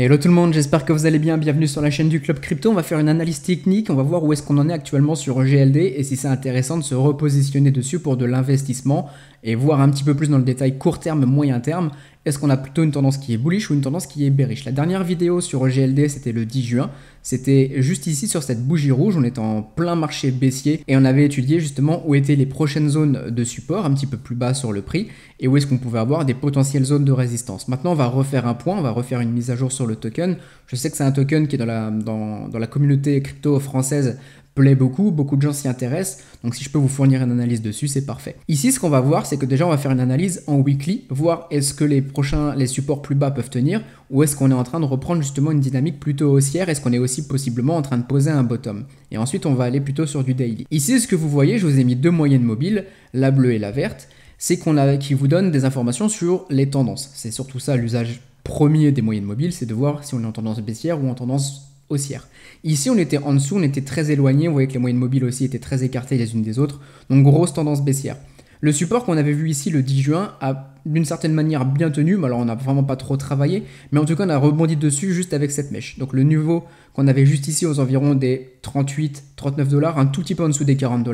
Hello tout le monde, j'espère que vous allez bien, bienvenue sur la chaîne du Club Crypto. On va faire une analyse technique, on va voir où est-ce qu'on en est actuellement sur GLD et si c'est intéressant de se repositionner dessus pour de l'investissement et voir un petit peu plus dans le détail court terme, moyen terme. Est-ce qu'on a plutôt une tendance qui est bullish ou une tendance qui est bearish? La dernière vidéo sur GLD, c'était le 10 juin. C'était juste ici sur cette bougie rouge, on était en plein marché baissier et on avait étudié justement où étaient les prochaines zones de support, un petit peu plus bas sur le prix, et où est-ce qu'on pouvait avoir des potentielles zones de résistance. Maintenant, on va refaire un point, on va refaire une mise à jour sur le token. Je sais que c'est un token qui est dans la communauté crypto française plaît beaucoup de gens s'y intéressent, donc si je peux vous fournir une analyse dessus, c'est parfait. Ici, ce qu'on va voir, c'est que déjà, on va faire une analyse en weekly, voir est-ce que les supports plus bas peuvent tenir, ou est-ce qu'on est en train de reprendre justement une dynamique plutôt haussière, est-ce qu'on est aussi possiblement en train de poser un bottom. Et ensuite, on va aller plutôt sur du daily. Ici, ce que vous voyez, je vous ai mis deux moyennes mobiles, la bleue et la verte, c'est qui vous donne des informations sur les tendances. C'est surtout ça l'usage premier des moyennes mobiles, c'est de voir si on est en tendance baissière ou en tendance haussière. Ici, on était en dessous, on était très éloigné. Vous voyez que les moyennes mobiles aussi étaient très écartées les unes des autres. Donc, grosse tendance baissière. Le support qu'on avait vu ici le 10 juin a d'une certaine manière bien tenu. Alors, on n'a vraiment pas trop travaillé. Mais en tout cas, on a rebondi dessus juste avec cette mèche. Donc, le niveau qu'on avait juste ici aux environs des 38, 39 $, un tout petit peu en dessous des 40 $,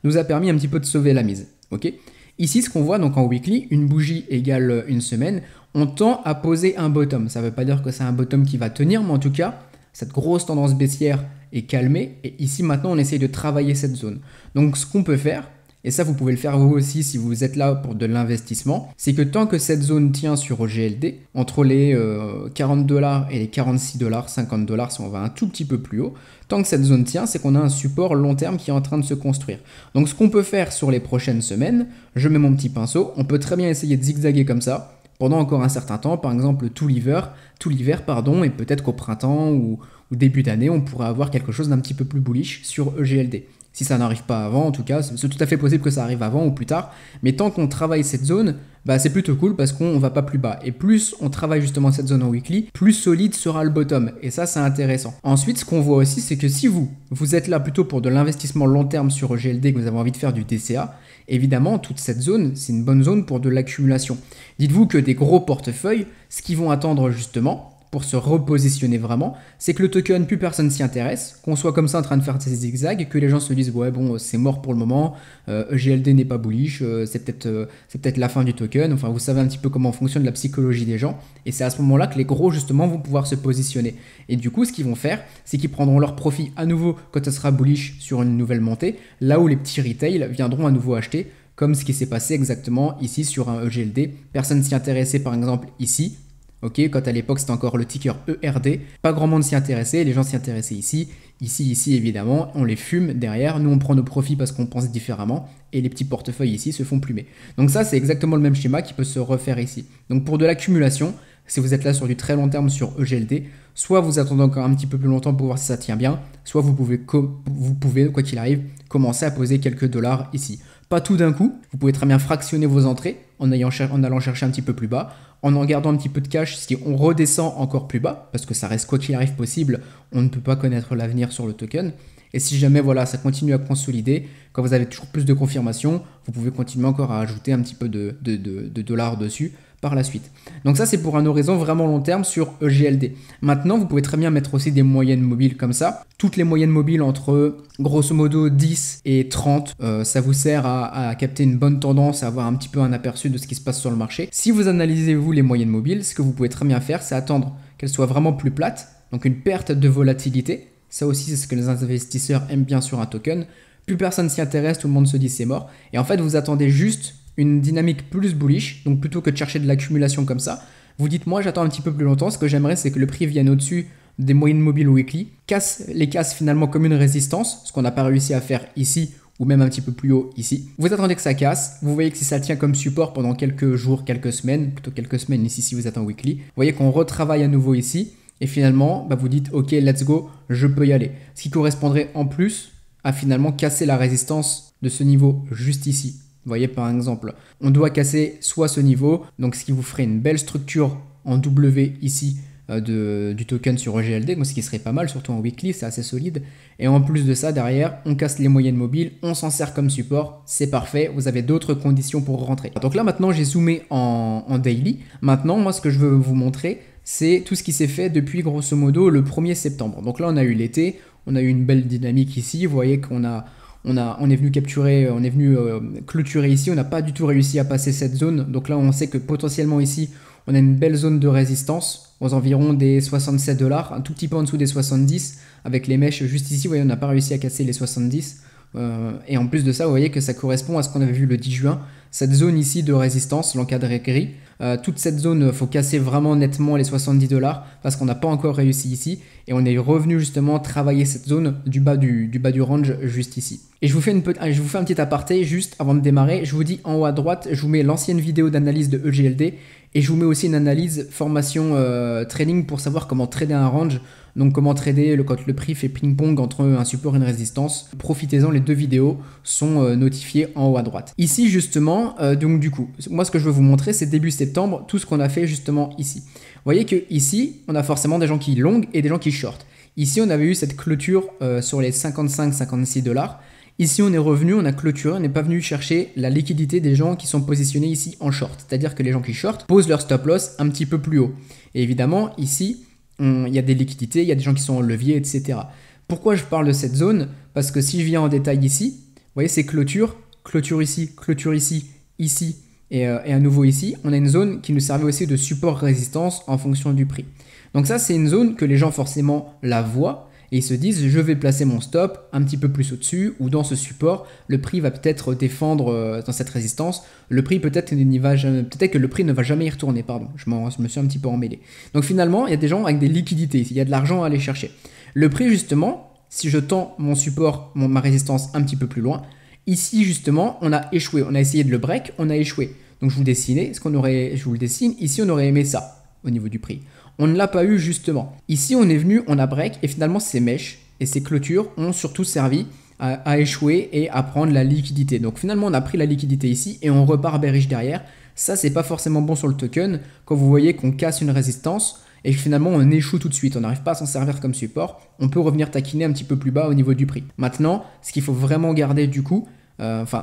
nous a permis un petit peu de sauver la mise. Ok ? Ici, ce qu'on voit donc en weekly, une bougie égale une semaine, on tend à poser un bottom. Ça ne veut pas dire que c'est un bottom qui va tenir, mais en tout cas, cette grosse tendance baissière est calmée et ici maintenant on essaye de travailler cette zone. Donc ce qu'on peut faire, et ça vous pouvez le faire vous aussi si vous êtes là pour de l'investissement, c'est que tant que cette zone tient sur GLD, entre les 40 $ et les 46 $, 50 $ si on va un tout petit peu plus haut, tant que cette zone tient, c'est qu'on a un support long terme qui est en train de se construire. Donc ce qu'on peut faire sur les prochaines semaines, je mets mon petit pinceau, on peut très bien essayer de zigzaguer comme ça, pendant encore un certain temps, par exemple tout l'hiver, et peut-être qu'au printemps ou début d'année, on pourrait avoir quelque chose d'un petit peu plus bullish sur GLD. Si ça n'arrive pas avant, en tout cas, c'est tout à fait possible que ça arrive avant ou plus tard, mais tant qu'on travaille cette zone, c'est plutôt cool parce qu'on ne va pas plus bas. Et plus on travaille justement cette zone en weekly, plus solide sera le bottom. Et ça, c'est intéressant. Ensuite, ce qu'on voit aussi, c'est que si vous êtes là plutôt pour de l'investissement long terme sur GLD, que vous avez envie de faire du DCA, évidemment, toute cette zone, c'est une bonne zone pour de l'accumulation. Dites-vous que des gros portefeuilles, ce qu'ils vont attendre justement, pour se repositionner vraiment, c'est que le token, plus personne s'y intéresse, qu'on soit comme ça en train de faire ces zigzags, que les gens se disent ouais bon c'est mort pour le moment, GLD n'est pas bullish, c'est peut-être la fin du token, enfin vous savez un petit peu comment fonctionne la psychologie des gens, et c'est à ce moment-là que les gros justement vont pouvoir se positionner. Et du coup ce qu'ils vont faire, c'est qu'ils prendront leur profit à nouveau quand ça sera bullish sur une nouvelle montée, là où les petits retail viendront à nouveau acheter, comme ce qui s'est passé exactement ici sur un EGLD. Personne s'y intéressait par exemple ici. Ok, quand à l'époque c'était encore le ticker ERD, pas grand monde s'y intéressait, les gens s'y intéressaient ici évidemment, on les fume derrière, nous on prend nos profits parce qu'on pense différemment et les petits portefeuilles ici se font plumer. Donc ça c'est exactement le même schéma qui peut se refaire ici. Donc pour de l'accumulation, si vous êtes là sur du très long terme sur EGLD, soit vous attendez encore un petit peu plus longtemps pour voir si ça tient bien, soit vous pouvez quoi qu'il arrive, commencer à poser quelques dollars ici. Pas tout d'un coup, vous pouvez très bien fractionner vos entrées en allant chercher un petit peu plus bas, en gardant un petit peu de cash si on redescend encore plus bas, parce que ça reste quoi qu'il arrive possible, on ne peut pas connaître l'avenir sur le token. Et si jamais voilà, ça continue à consolider, quand vous avez toujours plus de confirmation, vous pouvez continuer encore à ajouter un petit peu de dollars dessus par la suite. Donc ça c'est pour un horizon vraiment long terme sur EGLD. Maintenant vous pouvez très bien mettre aussi des moyennes mobiles comme ça. Toutes les moyennes mobiles entre grosso modo 10 et 30, ça vous sert à capter une bonne tendance, à avoir un petit peu un aperçu de ce qui se passe sur le marché. Si vous analysez vous les moyennes mobiles, ce que vous pouvez très bien faire, c'est attendre qu'elles soient vraiment plus plates, donc une perte de volatilité. Ça aussi c'est ce que les investisseurs aiment bien sur un token. Plus personne s'y intéresse, tout le monde se dit c'est mort. Et en fait vous attendez juste une dynamique plus bullish, donc plutôt que de chercher de l'accumulation comme ça, vous dites moi j'attends un petit peu plus longtemps, ce que j'aimerais c'est que le prix vienne au-dessus des moyennes mobiles weekly, les casse finalement comme une résistance, ce qu'on n'a pas réussi à faire ici ou même un petit peu plus haut ici. Vous attendez que ça casse, vous voyez que si ça tient comme support pendant quelques jours, quelques semaines, plutôt quelques semaines ici si vous êtes en weekly, vous voyez qu'on retravaille à nouveau ici et finalement vous dites ok let's go, je peux y aller. Ce qui correspondrait en plus à finalement casser la résistance de ce niveau juste ici. Vous voyez par exemple, on doit casser soit ce niveau, donc ce qui vous ferait une belle structure en W ici du token sur GLD, ce qui serait pas mal, surtout en weekly, c'est assez solide. Et en plus de ça, derrière, on casse les moyennes mobiles, on s'en sert comme support, c'est parfait, vous avez d'autres conditions pour rentrer. Donc là maintenant j'ai zoomé en daily. Maintenant moi ce que je veux vous montrer, c'est tout ce qui s'est fait depuis grosso modo le 1er septembre. Donc là, on a eu l'été, on a eu une belle dynamique ici. Vous voyez qu'on on est venu capturer, on est venu clôturer ici. On n'a pas du tout réussi à passer cette zone. Donc là, on sait que potentiellement ici, on a une belle zone de résistance aux environs des 67 $, un tout petit peu en dessous des 70 avec les mèches juste ici. Vous voyez, on n'a pas réussi à casser les 70. Et en plus de ça, vous voyez que ça correspond à ce qu'on avait vu le 10 juin. Cette zone ici de résistance, l'encadré gris, toute cette zone, il faut casser vraiment nettement les 70 $ parce qu'on n'a pas encore réussi ici. Et on est revenu justement travailler cette zone du bas du range juste ici. Et je vous fais un petit aparté juste avant de démarrer. Je vous dis en haut à droite, je vous mets l'ancienne vidéo d'analyse de EGLD. Et je vous mets aussi une analyse formation trading pour savoir comment trader un range. Donc comment trader quand le prix fait ping-pong entre un support et une résistance. Profitez-en, les deux vidéos sont notifiées en haut à droite. Ici justement, donc du coup, moi ce que je veux vous montrer c'est début septembre, tout ce qu'on a fait justement ici. Vous voyez que ici, on a forcément des gens qui long et des gens qui short. Ici, on avait eu cette clôture sur les 55-56 $. Ici, on est revenu, on a clôturé, on n'est pas venu chercher la liquidité des gens qui sont positionnés ici en short. C'est-à-dire que les gens qui short posent leur stop loss un petit peu plus haut. Et évidemment, ici, il y a des liquidités, il y a des gens qui sont en levier, etc. Pourquoi je parle de cette zone? Parce que si je viens en détail ici, vous voyez, c'est clôture ici, ici et à nouveau ici. On a une zone qui nous servait aussi de support-résistance en fonction du prix. Donc ça, c'est une zone que les gens forcément la voient. Et ils se disent, je vais placer mon stop un petit peu plus au-dessus ou dans ce support. Le prix va peut-être défendre dans cette résistance. Le prix peut-être que le prix ne va jamais y retourner. Pardon, je me suis un petit peu emmêlé. Donc finalement, il y a des gens avec des liquidités. Il y a de l'argent à aller chercher. Le prix justement, si je tends mon support, ma résistance un petit peu plus loin, ici justement, on a échoué. On a essayé de le break, on a échoué. Donc je vous le dessine. Ici, on aurait aimé ça au niveau du prix. On ne l'a pas eu justement. Ici, on est venu, on a break et finalement ces mèches et ces clôtures ont surtout servi à échouer et à prendre la liquidité. Donc finalement, on a pris la liquidité ici et on repart bearish derrière. Ça, c'est pas forcément bon sur le token quand vous voyez qu'on casse une résistance et que finalement on échoue tout de suite. On n'arrive pas à s'en servir comme support. On peut revenir taquiner un petit peu plus bas au niveau du prix. Maintenant, ce qu'il faut vraiment garder du coup,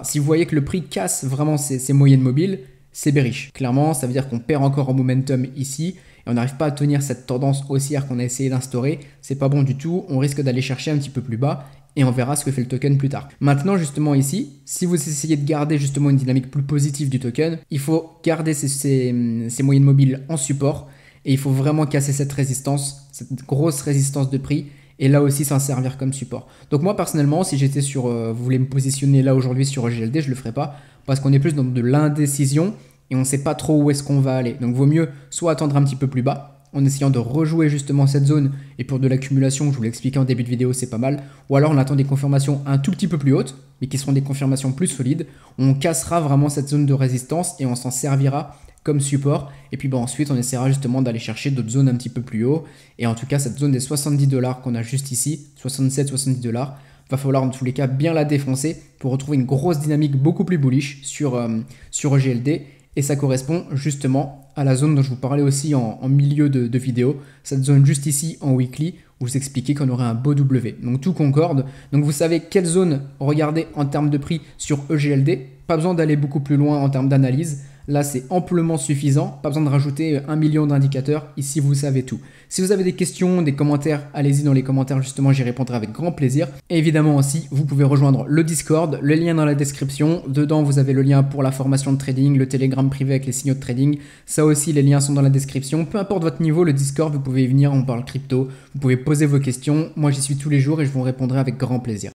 si vous voyez que le prix casse vraiment ces moyennes mobiles, c'est bearish. Clairement, ça veut dire qu'on perd encore en momentum ici. Et on n'arrive pas à tenir cette tendance haussière qu'on a essayé d'instaurer, c'est pas bon du tout, on risque d'aller chercher un petit peu plus bas et on verra ce que fait le token plus tard. Maintenant justement ici, si vous essayez de garder justement une dynamique plus positive du token, il faut garder ces moyennes mobiles en support et il faut vraiment casser cette résistance, cette grosse résistance de prix et là aussi s'en servir comme support. Donc moi personnellement, si j'étais vous voulez me positionner là aujourd'hui sur GLD, je le ferais pas parce qu'on est plus dans de l'indécision et on ne sait pas trop où est-ce qu'on va aller. Donc vaut mieux soit attendre un petit peu plus bas en essayant de rejouer justement cette zone et pour de l'accumulation, je vous l'ai expliqué en début de vidéo, c'est pas mal. Ou alors on attend des confirmations un tout petit peu plus hautes mais qui seront des confirmations plus solides. On cassera vraiment cette zone de résistance et on s'en servira comme support. Et puis ensuite on essaiera justement d'aller chercher d'autres zones un petit peu plus haut. Et en tout cas cette zone des 70 $ qu'on a juste ici, 67-70 $, va falloir en tous les cas bien la défoncer pour retrouver une grosse dynamique beaucoup plus bullish sur GLD. Et ça correspond justement à la zone dont je vous parlais aussi en milieu de vidéo, cette zone juste ici en weekly où je vous expliquais qu'on aurait un beau W. Donc tout concorde. Donc vous savez quelle zone regarder en termes de prix sur EGLD. Pas besoin d'aller beaucoup plus loin en termes d'analyse. Là, c'est amplement suffisant. Pas besoin de rajouter 1 million d'indicateurs. Ici, vous savez tout. Si vous avez des questions, des commentaires, allez-y dans les commentaires. Justement, j'y répondrai avec grand plaisir. Et évidemment aussi, vous pouvez rejoindre le Discord. Le lien dans la description. Dedans, vous avez le lien pour la formation de trading, le Telegram privé avec les signaux de trading. Ça aussi, les liens sont dans la description. Peu importe votre niveau, le Discord, vous pouvez y venir. On parle crypto. Vous pouvez poser vos questions. Moi, j'y suis tous les jours et je vous répondrai avec grand plaisir.